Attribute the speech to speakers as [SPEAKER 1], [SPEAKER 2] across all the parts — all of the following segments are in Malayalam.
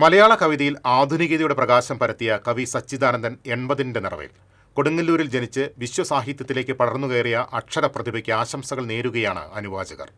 [SPEAKER 1] മലയാള കവിതയിൽ ആധുനികതയുടെ പ്രകാശം പരത്തിയ കവി സച്ചിദാനന്ദൻ 80ന്റെ നിറവിൽ കൊടുങ്ങല്ലൂരിൽ ജനിച്ച് വിശ്വസാഹിത്യത്തിലേക്ക് പടർന്നുകയറിയ അക്ഷരപ്രതിഭയ്ക്ക് ആശംസകൾ നേരുകയാണ് അനുവാചകർ.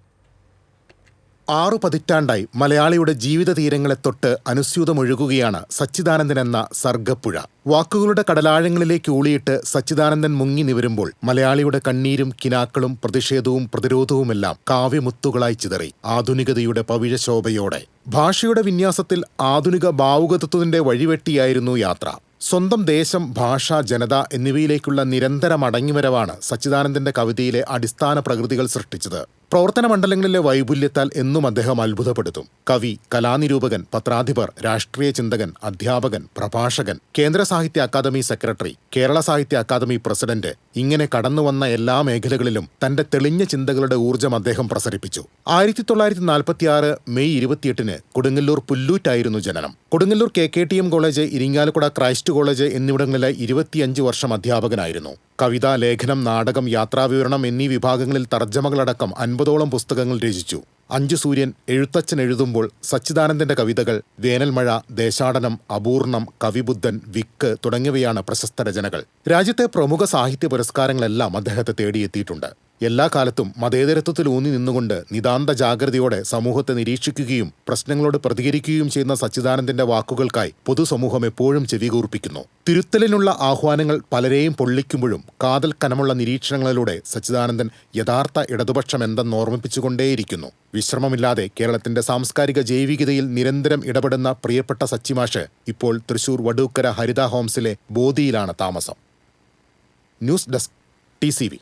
[SPEAKER 2] 6 പതിറ്റാണ്ടായി മലയാളിയുടെ ജീവിത തീരങ്ങളെ തൊട്ട് അനുസ്യൂതമൊഴുകുകയാണ് സച്ചിദാനന്ദൻ എന്ന സർഗപ്പുഴ. വാക്കുകളുടെ കടലാഴങ്ങളിലേക്ക് ഊളിയിട്ട് സച്ചിദാനന്ദൻ മുങ്ങി നിവരുമ്പോൾ മലയാളിയുടെ കണ്ണീരും കിനാക്കളും പ്രതിഷേധവും പ്രതിരോധവുമെല്ലാം കാവ്യമുത്തുകളായി ചിതറി ആധുനികതയുടെ പവിഴശോഭയോടെ. ഭാഷയുടെ വിന്യാസത്തിൽ ആധുനിക ഭാവുകത്വത്തിന്റെ വഴിവെട്ടിയായിരുന്നു യാത്ര. സ്വന്തം ദേശം, ഭാഷ, ജനത എന്നിവയിലേക്കുള്ള നിരന്തര മടങ്ങിവരവാണ് സച്ചിദാനന്ദന്റെ കവിതയിലെ അടിസ്ഥാന പ്രകൃതികൾ സൃഷ്ടിച്ചത്. പ്രവർത്തന മണ്ഡലങ്ങളിലെ വൈപുല്യത്താൽ എന്നും അദ്ദേഹം അത്ഭുതപ്പെടുത്തും. കവി, കലാനിരൂപകൻ, പത്രാധിപർ, രാഷ്ട്രീയ ചിന്തകൻ, അധ്യാപകൻ, പ്രഭാഷകൻ, കേന്ദ്ര സാഹിത്യ അക്കാദമി സെക്രട്ടറി, കേരള സാഹിത്യ അക്കാദമി പ്രസിഡന്റ്, ഇങ്ങനെ കടന്നുവന്ന എല്ലാ മേഖലകളിലും തന്റെ തെളിഞ്ഞ ചിന്തകളുടെ ഊർജ്ജം അദ്ദേഹം പ്രസരിപ്പിച്ചു. 1946 മെയ് 28 കൊടുങ്ങല്ലൂർ പുല്ലൂറ്റായിരുന്നു ജനനം. Kodungallur KKTM college, Irinjalakuda Christ college എന്നിവിടങ്ങളിലെ 25 വർഷം അധ്യാപകനായിരുന്നു. കവിത, ലേഖനം, നാടകം, യാത്രാവിവരണം എന്നീ വിഭാഗങ്ങളിൽ തർജ്ജമകളടക്കം 50ഓളം പുസ്തകങ്ങൾ രചിച്ചു. 5 സൂര്യൻ, എഴുത്തച്ഛൻ എഴുതുമ്പോൾ, സച്ചിദാനന്ദന്റെ കവിതകൾ, വേനൽമഴ, ദേശാടനം, അപൂർണം, കവിബുദ്ധൻ, വിക്ക് തുടങ്ങിയവയാണ് പ്രശസ്ത രചനകൾ. രാജ്യത്തെ പ്രമുഖ സാഹിത്യ പുരസ്കാരങ്ങളെല്ലാം അദ്ദേഹത്തെ തേടിയെത്തിയിട്ടുണ്ട്. എല്ലാ കാലത്തും മതേതരത്വത്തിൽ ഊന്നി നിന്നുകൊണ്ട് നിതാന്ത ജാഗ്രതയോടെ സമൂഹത്തെ നിരീക്ഷിക്കുകയും പ്രശ്നങ്ങളോട് പ്രതികരിക്കുകയും ചെയ്യുന്ന സച്ചിദാനന്ദന്റെ വാക്കുകൾക്കായി പൊതുസമൂഹം എപ്പോഴും ചെവികൂർപ്പിക്കുന്നു. തിരുത്തലിനുള്ള ആഹ്വാനങ്ങൾ പലരെയും പൊള്ളിക്കുമ്പോഴും കാതൽ കനമുള്ള നിരീക്ഷണങ്ങളിലൂടെ സച്ചിദാനന്ദൻ യഥാർത്ഥ ഇടതുപക്ഷം എന്തെന്ന് ഓർമ്മിപ്പിച്ചുകൊണ്ടേയിരിക്കുന്നു. വിശ്രമമില്ലാതെ കേരളത്തിന്റെ സാംസ്കാരിക ജൈവികതയിൽ നിരന്തരം ഇടപെടുന്ന പ്രിയപ്പെട്ട സച്ചിമാഷ് ഇപ്പോൾ തൃശൂർ വടൂക്കര ഹരിത ഹോംസിലെ ബോധിയിലാണ് താമസം. News desk TCV.